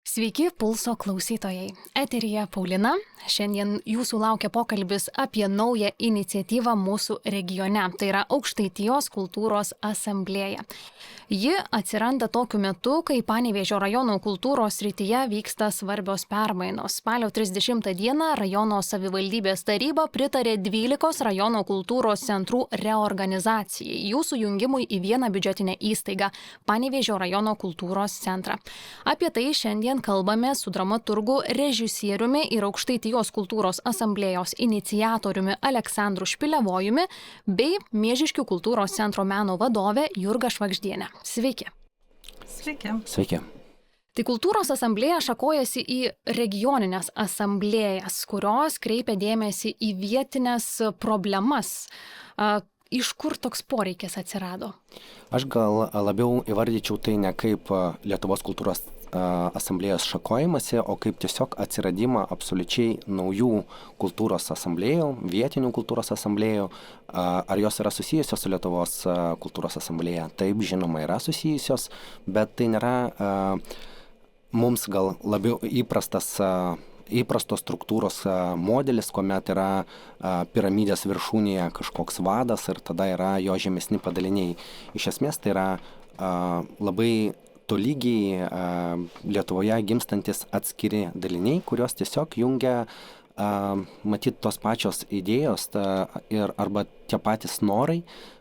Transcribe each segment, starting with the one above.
Sveiki, Pulso klausytojai. Eteryje Paulina. Šiandien jūsų laukia pokalbis apie naują iniciatyvą mūsų regione. Tai yra Aukštaitijos kultūros asamblėja. Ji atsiranda tokiu metu, kai Panevėžio rajono kultūros srityje vyksta svarbios permainos. Spalio 30 dieną rajono savivaldybės taryba pritarė 12 rajono kultūros centrų reorganizacijai, jų sujungimui į vieną biudžetinę įstaigą – Panevėžio rajono kultūros centrą. Apie tai šiandien kalbame su dramaturgu, režisieriumi ir Aukštaitijos kultūros asamblėjos iniciatoriumi Aleksandru Špilevojumi bei Miežiškių kultūros centro meno vadove Jurga Švagždienė. Sveiki. Sveiki. Sveiki. Tai kultūros asamblėja šakojasi į regioninės asamblėjas, kurios kreipia dėmesį į vietinės problemas. Iš kur toks poreikis atsirado? Aš gal labiau įvardyčiau tai ne kaip Lietuvos kultūros asamblėjos šakojimasi, o kaip tiesiog atsiradimą absoliučiai naujų kultūros asamblėjų, vietinių kultūros asamblėjų. Ar jos yra susijusios su Lietuvos kultūros asamblėja? Taip, žinoma, yra susijusios, bet tai nėra mums gal labiau įprastos struktūros modelis, kuomet yra piramidės viršūnėje kažkoks vadas ir tada yra jo žemesni padaliniai. Iš esmės tai yra labai tolygiai Lietuvoje gimstantis atskiri daliniai, kurios tiesiog jungia matyt tos pačios idėjos ir arba tie patys norai,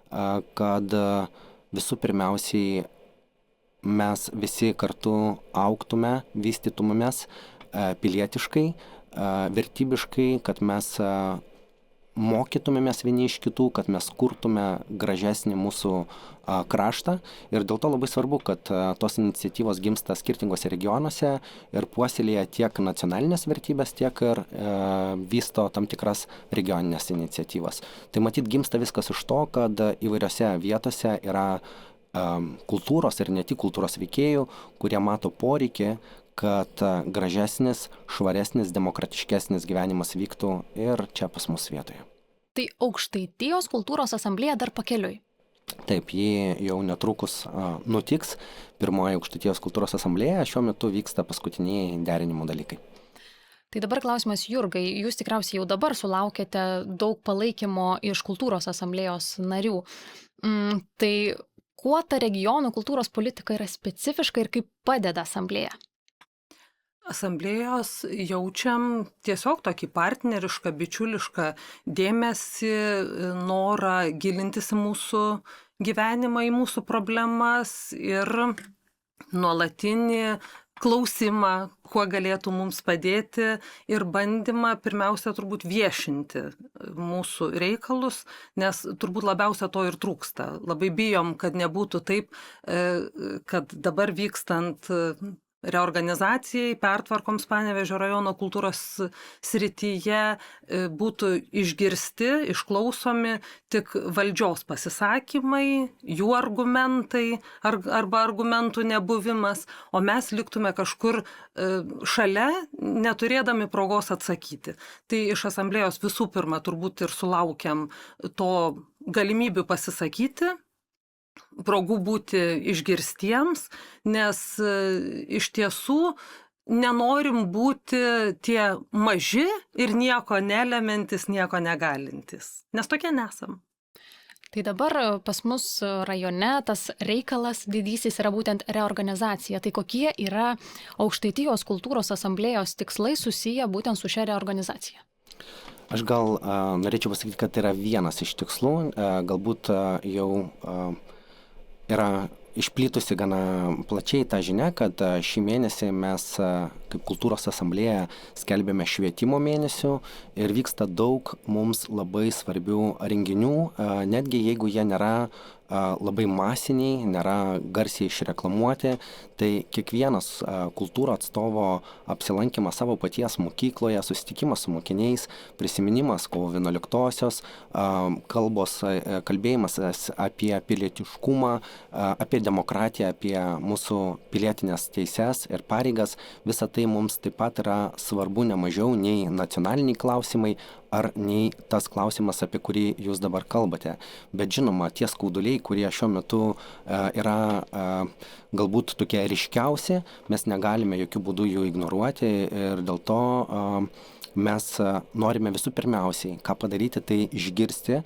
kad visų pirmiausiai mes visi kartu augtume, vystytumėmės pilietiškai, vertybiškai, kad mes mokytumėmės vieni iš kitų, kad mes kurtume gražesnį mūsų kraštą. Ir dėl to labai svarbu, kad tos iniciatyvos gimsta skirtingose regionuose ir puoselėja tiek nacionalinės vertybės, tiek ir vysto tam tikras regioninės iniciatyvas. Tai matyt gimsta viskas iš to, kad įvairiose vietose yra kultūros ir ne tik kultūros veikėjų, kurie mato poreikį, kad gražesnis, švaresnis, demokratiškesnis gyvenimas vyktų ir čia pas mus vietoje. Tai Aukštaitijos kultūros asamblėja dar pakeliui. Taip, ji jau netrukus nutiks. Pirmoji Aukštaitijos kultūros asamblėja, šiuo metu vyksta paskutiniai derinimo dalykai. Tai dabar klausimas Jurgai, jūs tikriausiai jau dabar sulaukėte daug palaikymo iš kultūros asamblėjos narių. Tai kuo ta regionų kultūros politika yra specifiška ir kaip padeda asamblėja? Asamblėjos jaučiam tiesiog tokį partnerišką, bičiulišką dėmesį, norą gilintis į mūsų gyvenimą, į mūsų problemas ir nuolatinį klausimą, kuo galėtų mums padėti ir bandymą pirmiausia turbūt viešinti mūsų reikalus, nes turbūt labiausia to ir trūksta. Labai bijom, kad nebūtų taip, kad dabar vykstant reorganizacijai, pertvarkoms Panevėžio rajono kultūros srityje būtų išgirsti, išklausomi tik valdžios pasisakymai, jų argumentai arba argumentų nebuvimas, o mes liktume kažkur šalia, neturėdami progos atsakyti. Tai iš asamblėjos visų pirma turbūt ir sulaukiam to galimybių pasisakyti, progų būti išgirstiems, nes iš tiesų nenorim būti tie maži ir nieko nelementis, nieko negalintis, nes tokie nesam. Tai dabar pas mus rajone tas reikalas didysis yra būtent reorganizacija. Tai kokie yra Aukštaitijos kultūros asamblėjos tikslai susiję būtent su šia reorganizacija? Aš gal norėčiau pasakyti, kad tai yra vienas iš tikslų, galbūt jau yra išplitusi gana plačiai ta žinia, kad šį mėnesį mes kaip kultūros asamblėja skelbėme švietimo mėnesių ir vyksta daug mums labai svarbių renginių, netgi jeigu jie nėra labai masiniai, nėra garsiai išreklamuoti, tai kiekvienas kultūro atstovo apsilankymas savo paties mokykloje, susitikimas su mokiniais, prisiminimas kovo 11-osios, kalbėjimas apie pilietiškumą, apie demokratiją, apie mūsų pilietinės teises ir pareigas, visa tai mums taip pat yra svarbu ne mažiau nei nacionaliniai klausimai ar nei tas klausimas, apie kurį jūs dabar kalbate. Bet žinoma, tie skauduliai, kurie šiuo metu yra galbūt tokie ryškiausi, mes negalime jokių būdų jų ignoruoti ir dėl to mes norime visų pirmiausiai, ką padaryti, tai išgirsti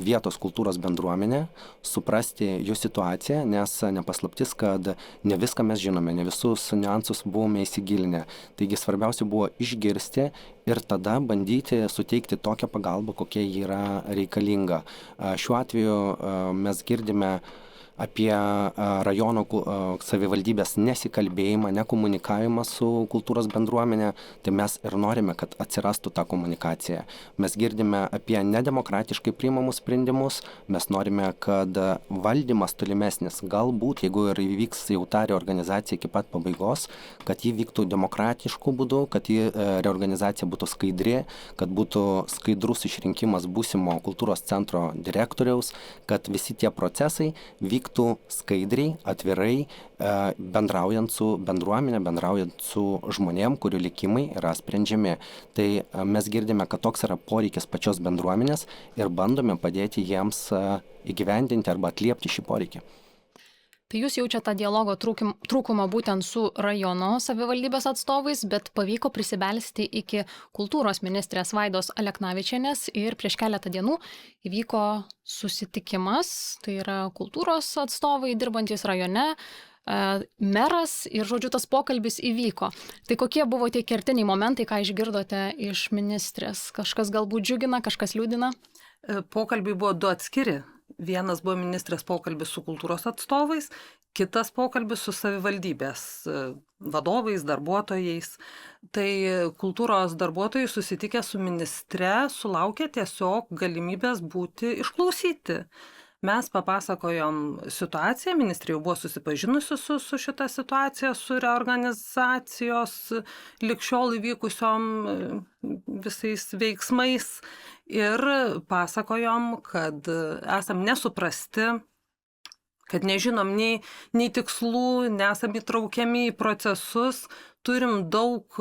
vietos kultūros bendruomenę, suprasti jų situaciją, nes nepaslaptis, kad ne viską mes žinome, ne visus niuansus buvome įsigilinę. Taigi svarbiausia buvo išgirsti ir tada bandyti suteikti tokią pagalbą, kokia ji yra reikalinga. Šiuo atveju mes girdime apie rajono savivaldybės nesikalbėjimą, nekomunikavimą su kultūros bendruomenė, tai mes ir norime, kad atsirastų ta komunikacija. Mes girdime apie nedemokratiškai priimamus sprendimus, mes norime, kad valdymas tolimesnis, galbūt, jeigu ir įvyks jau ta reorganizacija iki pat pabaigos, kad ji vyktų demokratiškų būdų, kad ji reorganizacija būtų skaidri, kad būtų skaidrus išrinkimas būsimo kultūros centro direktoriaus, kad visi tie procesai vyktų skaidriai, atvirai, bendraujant su bendruomenė, bendraujant su žmonėm, kurių likimai yra sprendžiami. Tai mes girdime, kad toks yra poreikis pačios bendruomenės ir bandome padėti jiems įgyvendinti arba atliepti šį poreikį. Tai jūs jaučiate tą dialogo trūkumą būtent su rajono savivaldybės atstovais, bet pavyko prisibelsti iki kultūros ministrės Vaidos Aleknavičienės ir prieš keletą dienų įvyko susitikimas, tai yra kultūros atstovai dirbantys rajone, meras ir, žodžiu, tas pokalbis įvyko. Tai kokie buvo tie kertiniai momentai, ką išgirdote iš ministrės? Kažkas galbūt džiugina, kažkas liūdina? Pokalbiai buvo du atskiri. Vienas buvo ministrės pokalbis su kultūros atstovais, kitas pokalbis su savivaldybės vadovais, darbuotojais. Tai kultūros darbuotojai susitikę su ministre sulaukė tiesiog galimybės būti išklausyti. Mes papasakojom situaciją, ministrė jau buvo susipažinusi su šita situacija, su reorganizacijos ligšiol įvykusiom visais veiksmais ir pasakojom, kad esam nesuprasti, kad nežinom nei tikslų, nesam įtraukiami į procesus, turim daug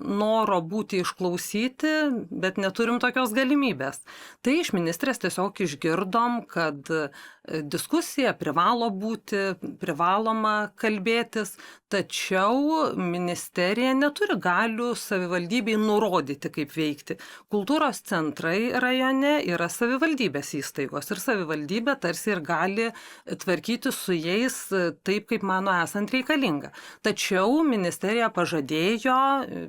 noro būti išklausyti, bet neturim tokios galimybės. Tai iš ministrės tiesiog išgirdom, kad diskusija privalo būti, privaloma kalbėtis, tačiau ministerija neturi galių savivaldybei nurodyti, kaip veikti. Kultūros centrai rajone yra savivaldybės įstaigos ir savivaldybė tarsi ir gali tvarkyti su jais taip, kaip mano esant reikalinga. Tačiau ministerija pažadėjo,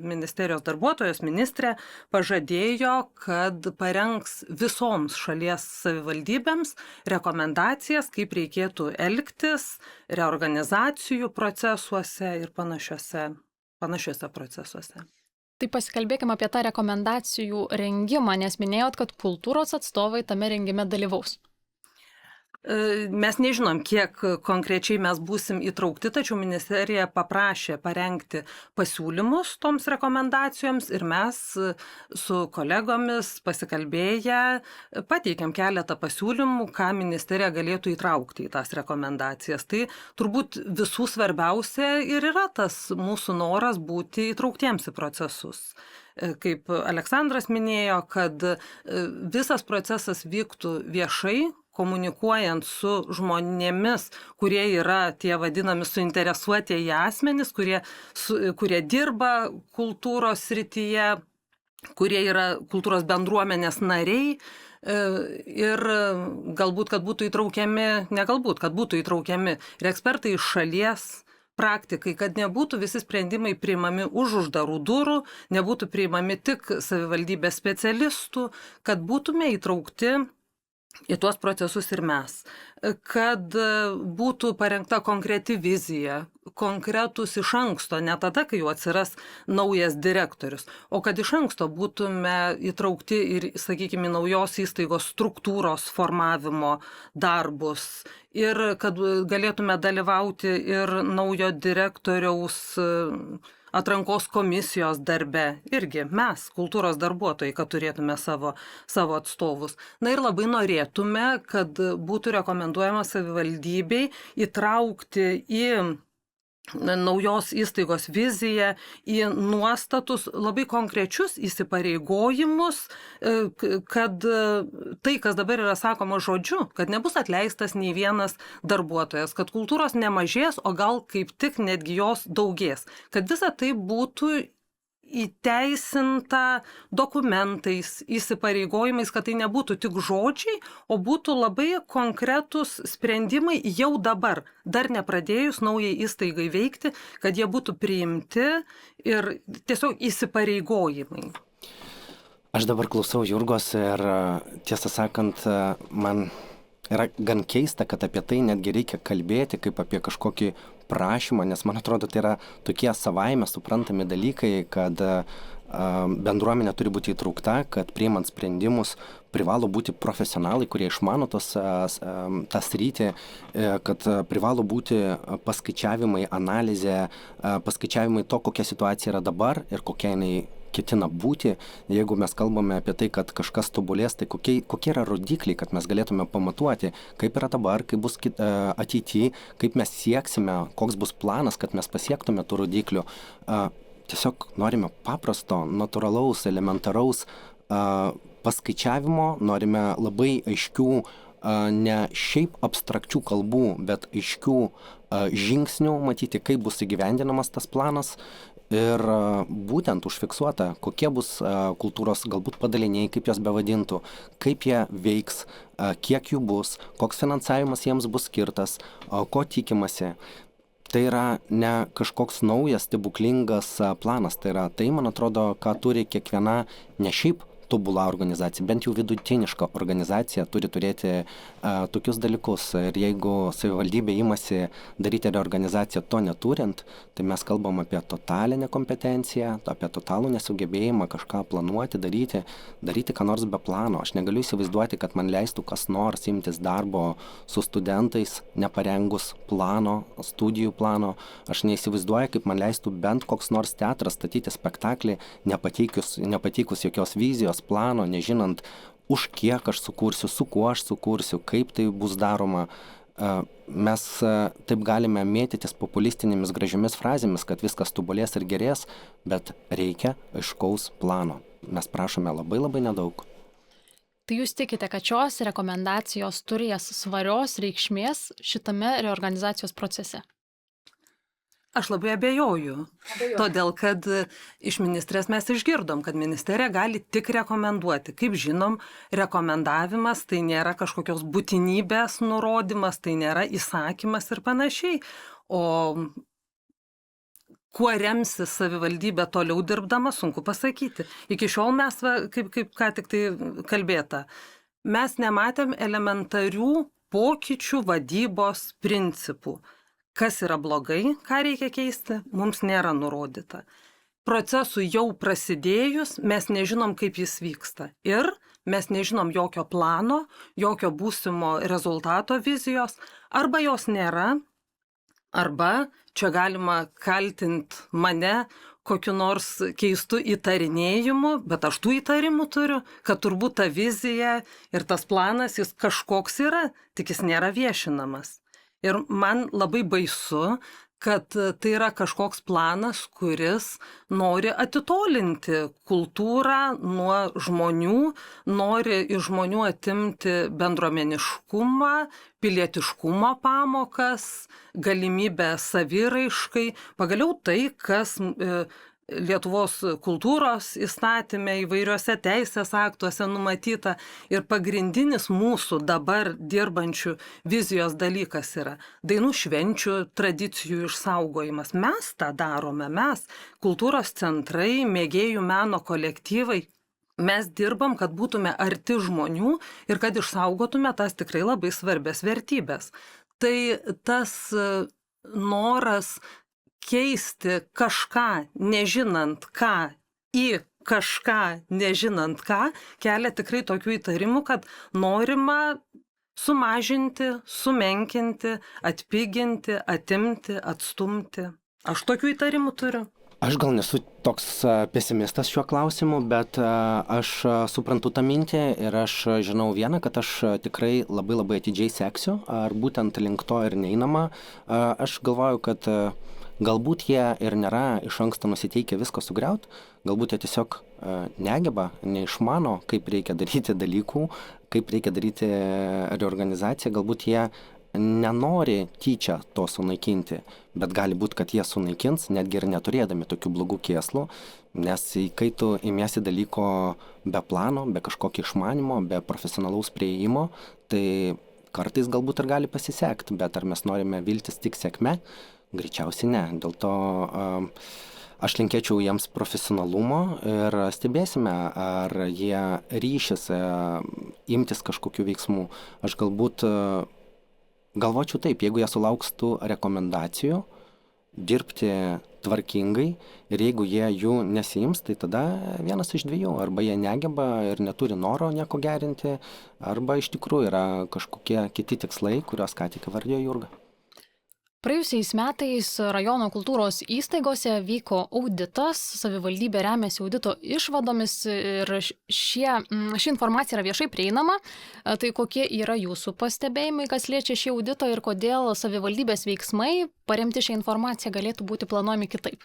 ministerijos darbuotojos ministrė pažadėjo, kad parengs visoms šalies savivaldybėms rekomendacijas, kaip reikėtų elgtis reorganizacijų procesuose ir panašiuose procesuose. Tai pasikalbėkime apie tą rekomendacijų rengimą, nes minėjot, kad kultūros atstovai tame rengime dalyvaus. Mes nežinom, kiek konkrečiai mes būsim įtraukti, tačiau ministerija paprašė parengti pasiūlymus toms rekomendacijoms ir mes su kolegomis pasikalbėję pateikėm keletą pasiūlymų, ką ministerija galėtų įtraukti į tas rekomendacijas. Tai turbūt visų svarbiausia ir yra tas mūsų noras būti įtrauktiems į procesus. Kaip Aleksandras minėjo, kad visas procesas vyktų viešai, komunikuojant su žmonėmis, kurie yra tie vadinami suinteresuotieji asmenys, kurie dirba kultūros srityje, kurie yra kultūros bendruomenės nariai ir galbūt, kad būtų įtraukiami, kad būtų įtraukiami ir ekspertai iš šalies, praktikai, kad nebūtų visi sprendimai priimami už uždarų durų, nebūtų priimami tik savivaldybės specialistų, kad būtume įtraukti į tuos procesus ir mes, kad būtų parengta konkreti vizija, konkretus iš anksto, ne tada, kai jau atsiras naujas direktorius, o kad iš anksto būtume įtraukti ir, sakykime, naujos įstaigos struktūros formavimo darbus ir kad galėtume dalyvauti ir naujo direktoriaus atrankos komisijos darbe, irgi mes, kultūros darbuotojai, kad turėtume savo atstovus. Na ir labai norėtume, kad būtų rekomenduojama savivaldybei įtraukti į naujos įstaigos viziją, į nuostatus, labai konkrečius įsipareigojimus, kad tai, kas dabar yra sakoma žodžiu, kad nebus atleistas nei vienas darbuotojas, kad kultūros nemažės, o gal kaip tik netgi jos daugės, kad visa tai būtų įteisinta dokumentais, įsipareigojimais, kad tai nebūtų tik žodžiai, o būtų labai konkretūs sprendimai jau dabar, dar nepradėjus naujai įstaigai veikti, kad jie būtų priimti ir tiesiog įsipareigojimai. Aš dabar klausau Jurgos ir tiesą sakant, man yra gan keista, kad apie tai netgi reikia kalbėti kaip apie kažkokį prašymą, nes man atrodo, tai yra tokie savaime suprantami dalykai, kad bendruomenė turi būti įtraukta, kad priimant sprendimus privalo būti profesionalai, kurie išmano tą sritį, kad privalo būti paskaičiavimai, analizė, paskaičiavimai to, kokia situacija yra dabar ir kokia jinai ketina būti. Jeigu mes kalbame apie tai, kad kažkas tobulės, tai kokie yra rodikliai, kad mes galėtume pamatuoti, kaip yra dabar, kaip bus ateityje, kaip mes sieksime, koks bus planas, kad mes pasiektume tų rodiklių. Tiesiog norime paprasto, natūralaus, elementaraus paskaičiavimo, norime labai aiškių, ne šiaip abstrakčių kalbų, bet aiškių žingsnių matyti, kaip bus įgyvendinamas tas planas. Ir būtent užfiksuota, kokie bus kultūros galbūt padaliniai, kaip jos bevadintų, kaip jie veiks, kiek jų bus, koks finansavimas jiems bus skirtas, ko tikimasi. Tai yra ne kažkoks naujas, stebuklingas planas, tai yra tai, man atrodo, ką turi kiekviena ne šiaip tobula organizacija, bent jau vidutiniška organizacija turi turėti tokius dalykus. Ir jeigu savivaldybė imasi daryti reorganizaciją to neturint, tai mes kalbam apie totalinę kompetenciją, apie totalų nesugebėjimą kažką planuoti, daryti ką nors be plano. Aš negaliu įsivaizduoti, kad man leistų kas nors imtis darbo su studentais, neparengus plano, studijų plano. Aš neįsivaizduoju, kaip man leistų bent koks nors teatras statyti spektaklį, nepateikus jokios vizijos, plano, nežinant, už kiek aš sukursiu, su kuo aš sukursiu, kaip tai bus daroma. Mes taip galime mėtytis populistinėmis gražiomis frazėmis, kad viskas tobulės ir gerės, bet reikia aiškaus plano. Mes prašome labai labai nedaug. Tai jūs tikite, kad šios rekomendacijos turės svarios reikšmės šitame reorganizacijos procese? Aš labai abejoju, todėl kad iš ministrės mes išgirdom, kad ministerija gali tik rekomenduoti. Kaip žinom, rekomendavimas tai nėra kažkokios būtinybės nurodymas, tai nėra įsakymas ir panašiai. O kuo remsis savivaldybė toliau dirbdama, sunku pasakyti. Iki šiol mes, kaip ką tik tai kalbėta, mes nematėm elementarių pokyčių vadybos principų. Kas yra blogai, ką reikia keisti, mums nėra nurodyta. Procesui jau prasidėjus, mes nežinom, kaip jis vyksta. Ir mes nežinom jokio plano, jokio būsimo rezultato vizijos, arba jos nėra, arba čia galima kaltinti mane kokiu nors keistu įtarinėjimu, bet aš tų įtarimų turiu, kad turbūt ta vizija ir tas planas jis kažkoks yra, tik jis nėra viešinamas. Ir man labai baisu, kad tai yra kažkoks planas, kuris nori atitolinti kultūrą nuo žmonių, nori iš žmonių atimti bendruomeniškumą, pilietiškumo pamokas, galimybę saviraiškai, pagaliau tai, kas Lietuvos kultūros įstatyme įvairiuose teisės aktuose numatyta ir pagrindinis mūsų dabar dirbančių vizijos dalykas yra dainų švenčių tradicijų išsaugojimas. Mes tą darome, mes, kultūros centrai, mėgėjų meno kolektyvai, mes dirbam, kad būtume arti žmonių ir kad išsaugotume tas tikrai labai svarbias vertybės. Tai tas noras keisti kažką nežinant ką į kažką nežinant ką, kelia tikrai tokių įtarimų, kad norima sumažinti, sumenkinti, atpiginti, atimti, atstumti. Aš tokių įtarimų turiu. Aš gal nesu toks pesimistas šiuo klausimu, bet aš suprantu tą mintį ir aš žinau vieną, kad aš tikrai labai atidžiai seksiu, ar būtent link to ir neinama. Aš galvoju, kad Galbūt jie ir nėra iš anksto nusiteikę visko sugriauti, galbūt jie tiesiog negeba, neišmano, kaip reikia daryti dalykų, kaip reikia daryti reorganizaciją, galbūt jie nenori tyčia to sunaikinti, bet gali būti, kad jie sunaikins, netgi ir neturėdami tokių blogų kėslų, nes kai tu imiesi dalyko be plano, be kažkokio išmanimo, be profesionalaus prieimo, tai kartais galbūt ir gali pasisekti, bet ar mes norime viltis tik sėkme? Greičiausiai ne. Dėl to aš linkėčiau jiems profesionalumo ir stebėsime, ar jie ryšis imtis kažkokių veiksmų. Aš galbūt galvočiau taip, jeigu jie sulauks tų rekomendacijų, dirbti tvarkingai ir jeigu jie jų nesiims, tai tada vienas iš dviejų. Arba jie negeba ir neturi noro nieko gerinti, arba iš tikrųjų yra kažkokie kiti tikslai, kuriuos ką tik įvardėjo Jurga. Praėjusiais metais rajono kultūros įstaigose vyko auditas, savivaldybė remiasi audito išvadomis ir ši informacija yra viešai prieinama. Tai kokie yra jūsų pastebėjimai, kas liečia šį auditą ir kodėl savivaldybės veiksmai paremti šią informaciją galėtų būti planuojami kitaip?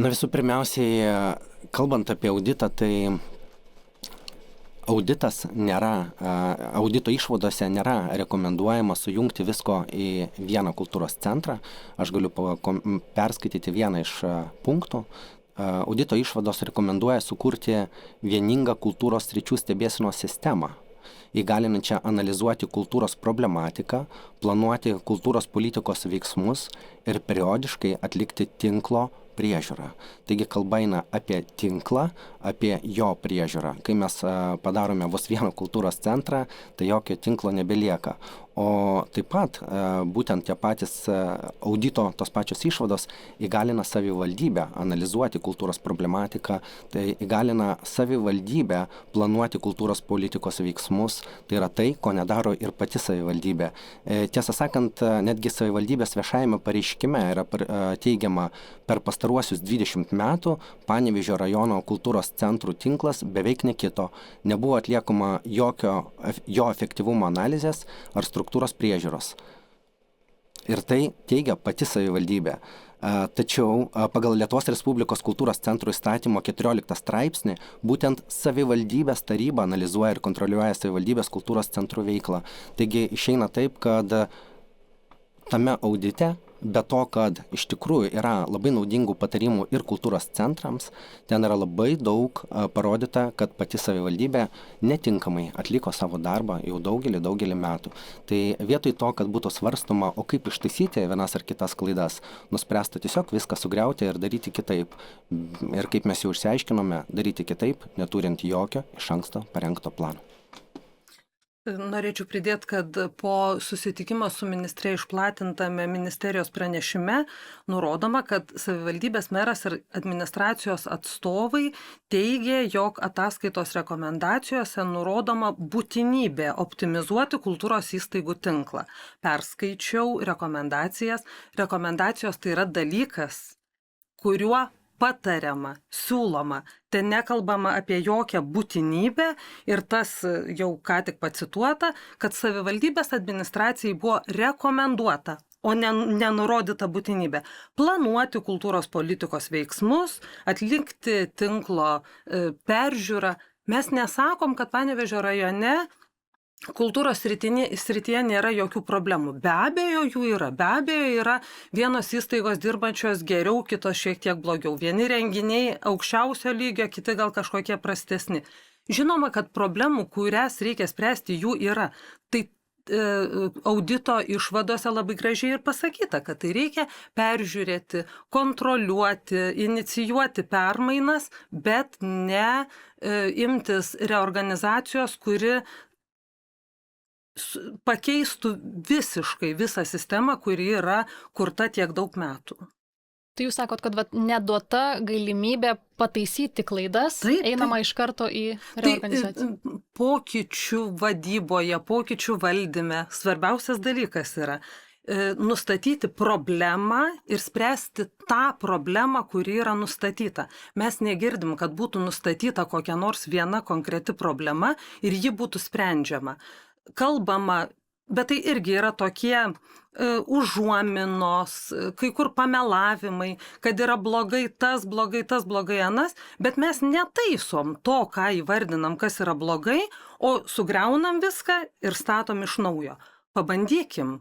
Na visų pirmiausiai, kalbant apie auditą, tai auditas nėra, audito išvadose nėra rekomenduojama sujungti visko į vieną kultūros centrą. Aš galiu perskaityti vieną iš punktų. Audito išvados rekomenduoja sukurti vieningą kultūros sričių stebėsenos sistemą, įgalinančią analizuoti kultūros problematiką, planuoti kultūros politikos veiksmus ir periodiškai atlikti tinklo priežiūrą. Taigi kalba eina apie tinklą, apie jo priežiūrą. Kai mes padarome vos vieną kultūros centrą, tai jokio tinklo nebelieka. O taip pat būtent tie patys audito, tos pačios išvados įgalina savivaldybę analizuoti kultūros problematiką, tai įgalina savivaldybę planuoti kultūros politikos veiksmus, tai yra tai, ko nedaro ir pati savivaldybė. Tiesą sakant, netgi savivaldybės viešajame pareiškime yra teigiama, per pastaruosius 20 metų Panevėžio rajono kultūros centrų tinklas beveik nekito, nebuvo atliekama jo efektyvumo analizės ar struktūros priežiūros. Ir tai teigia pati savivaldybė. Tačiau pagal Lietuvos Respublikos kultūros centrų įstatymo 14 straipsnį būtent savivaldybės taryba analizuoja ir kontroliuoja savivaldybės kultūros centrų veiklą. Taigi išeina taip, kad tame audite, be to, kad iš tikrųjų yra labai naudingų patarimų ir kultūros centrams, ten yra labai daug parodyta, kad pati savivaldybė netinkamai atliko savo darbą jau daugelį metų. Tai vietoj to, kad būtų svarstoma, o kaip ištaisyti vienas ar kitas klaidas, nuspręsta tiesiog viską sugriauti ir daryti kitaip. Ir kaip mes jau išsiaiškinome, daryti kitaip, neturint jokio iš anksto parengto plano. Norėčiau pridėti, kad po susitikimo su ministre išplatintame ministerijos pranešime nurodoma, kad savivaldybės meras ir administracijos atstovai teigė, jog ataskaitos rekomendacijose nurodoma būtinybė optimizuoti kultūros įstaigų tinklą. Perskaičiau rekomendacijas. Rekomendacijos tai yra dalykas, kuriuo patariama, siūloma. Ten nekalbama apie jokią būtinybę ir tas jau ką tik pacituota, kad savivaldybės administracijai buvo rekomenduota, o nenurodyta būtinybė planuoti kultūros politikos veiksmus, atlikti tinklo peržiūrą. Mes nesakom, kad Panevėžio rajone kultūros srityje nėra jokių problemų. Be abejo, jų yra. Be abejo, yra vienos įstaigos dirbančios geriau, kitos šiek tiek blogiau. Vieni renginiai aukščiausio lygio, kiti gal kažkokie prastesni. Žinoma, kad problemų, kurias reikia spręsti, jų yra. Tai audito išvadose labai gražiai ir pasakyta, kad tai reikia peržiūrėti, kontroliuoti, inicijuoti permainas, bet ne imtis reorganizacijos, kuri pakeistų visiškai visą sistemą, kuri yra kurta tiek daug metų. Tai jūs sakot, kad neduota galimybė pataisyti klaidas, einama iš karto į reorganizaciją. Tai pokyčių vadyboje, pokyčių valdyme svarbiausias dalykas yra nustatyti problemą ir spręsti tą problemą, kuri yra nustatyta. Mes negirdim, kad būtų nustatyta kokia nors viena konkreti problema ir ji būtų sprendžiama. Kalbama Bet tai irgi yra tokie užuominos, kai kur pamelavimai, kad yra blogai tas, blogai anas, bet mes netaisom to, ką įvardinam, kas yra blogai, o sugriaunam viską ir statom iš naujo. Pabandykim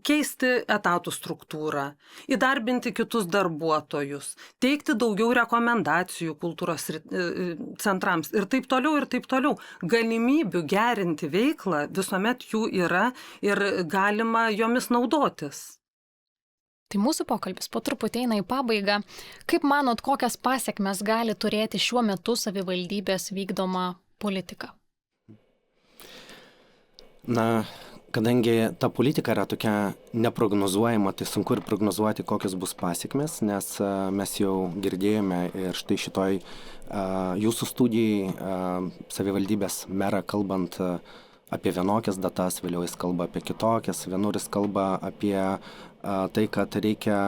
keisti etatų struktūrą, įdarbinti kitus darbuotojus, teikti daugiau rekomendacijų kultūros centrams ir taip toliau. Galimybių gerinti veiklą visuomet jų yra ir galima jomis naudotis. Tai mūsų pokalbis po truputį eina į pabaigą. Kaip manot, kokias pasekmes gali turėti šiuo metu savivaldybės vykdoma politika? Kadangi ta politika yra tokia neprognozuojama, tai sunku ir prognozuoti, kokios bus pasekmes, nes mes jau girdėjome ir štai šitoj jūsų studijai savivaldybės merą kalbant apie vienokias datas, vėliau jis kalba apie kitokias, vienur jis kalba apie tai, kad reikia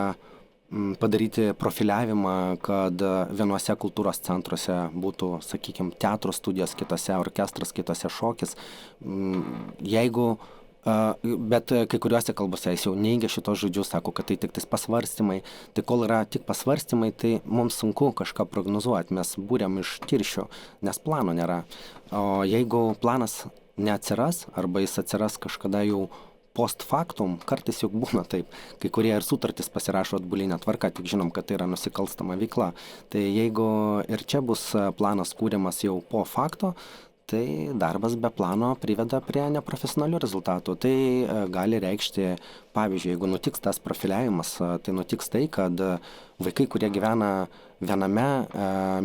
padaryti profiliavimą, kad vienuose kultūros centruose būtų, sakykime, teatro studijos, kitose orkestras, kitose šokis. Bet kai kuriuose kalbose jis jau neigia šitos žodžius, sako, kad tai tik tais pasvarstymai. Tai kol yra tik pasvarstymai, tai mums sunku kažką prognozuoti. Mes būriam iš tirščių, nes plano nėra. O jeigu planas neatsiras, arba jis atsiras kažkada jau post factum, kartais juk būna taip, kai kurie ir sutartis pasirašo atbulinę tvarką, tik žinom, kad tai yra nusikalstama veikla. Tai jeigu ir čia bus planas kūriamas jau po fakto, tai darbas be plano priveda prie neprofesionalių rezultatų. Tai gali reikšti, pavyzdžiui, jeigu nutiks tas profiliavimas, tai nutiks tai, kad vaikai, kurie gyvena viename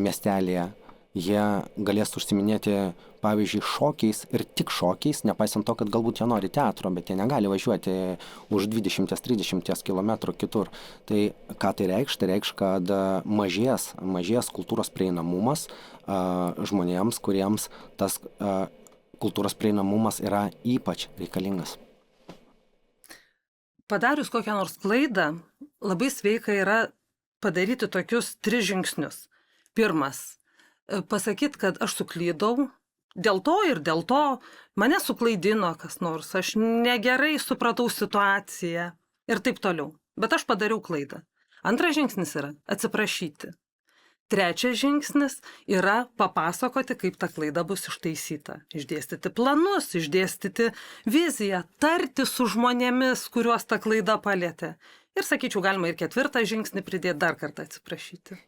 miestelėje, jie galės užsiminėti, pavyzdžiui, šokiais ir tik šokiais, nepaisant to, kad galbūt jie nori teatro, bet jie negali važiuoti už 20-30 km kitur. Tai ką tai reikš? Tai reikš, kad mažės kultūros prieinamumas žmonėms, kuriems tas kultūros prieinamumas yra ypač reikalingas. Padarius kokią nors klaidą, labai sveika yra padaryti tokius 3 žingsnius. Pirmas, pasakyti, kad aš suklydau, dėl to mane suklaidino kas nors, aš negerai supratau situaciją ir taip toliau. Bet aš padariau klaidą. Antras žingsnis yra atsiprašyti. Trečias žingsnis yra papasakoti, kaip ta klaida bus ištaisyta. Išdėstyti planus, išdėstyti viziją, tarti su žmonėmis, kuriuos ta klaida palietė. Ir sakyčiau, galima ir 4 žingsnį pridėti, dar kartą atsiprašyti.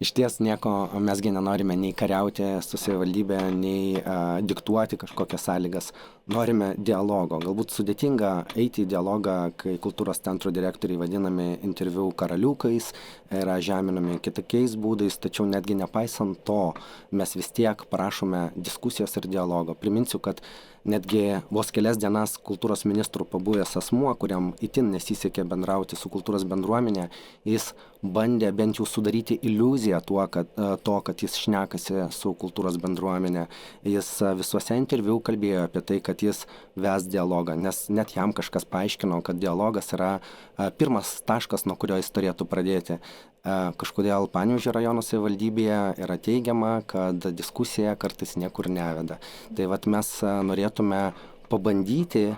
Iš ties nieko mesgi nenorime nei kariauti su savivaldybė, nei diktuoti kažkokias sąlygas. Norime dialogo. Galbūt sudėtinga eiti į dialogą, kai kultūros centro direktoriai vadinami interviu karaliukais, yra žeminami kitokiais būdais, tačiau netgi nepaisant to, mes vis tiek prašome diskusijos ir dialogo. Priminsiu, kad netgi vos kelias dienas kultūros ministrų pabuvęs asmuo, kuriam itin nesisekė bendrauti su kultūros bendruomenė, jis bandė bent jau sudaryti iliuziją kad jis šnekasi su kultūros bendruomenė. Jis visuose interviu kalbėjo apie tai, kad jis ves dialogą, nes net jam kažkas paaiškino, kad dialogas yra pirmas taškas, nuo kurio jis turėtų pradėti. Kažkodėl Panevėžio rajono savivaldybėje yra teigiama, kad diskusija kartais niekur neveda. Tai vat mes norėtume pabandyti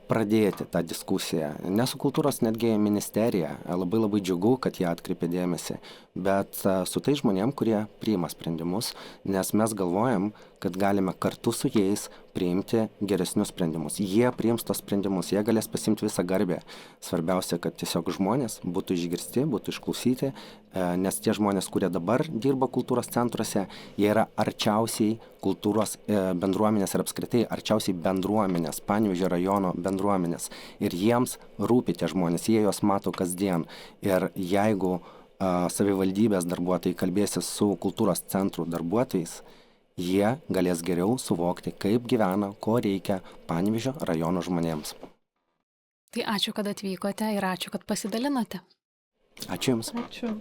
pradėti tą diskusiją. Ne su kultūros netgi ministerija. Labai džiugu, kad jie atkreipė dėmesį, bet su tai žmonėm, kurie priima sprendimus, nes mes galvojam, kad galime kartu su jais priimti geresnius sprendimus. Jie priims tos sprendimus, jie galės pasimti visą garbę. Svarbiausia, kad tiesiog žmonės būtų išgirsti, būtų išklausyti, nes tie žmonės, kurie dabar dirba kultūros centruose, jie yra arčiausiai kultūros bendruomenės ir apskritai arčiausiai bendruomenės, Panevėžio rajono bendruomenės. Ir jiems rūpi tie žmonės, jie juos mato kasdien. Ir jeigu savivaldybės darbuotojai kalbėsis su kultūros centrų darbuotojais, jie galės geriau suvokti, kaip gyvena, ko reikia Panevėžio rajono žmonėms. Tai ačiū, kad atvykote ir ačiū, kad pasidalinote. Ačiū Jums. Ačiū.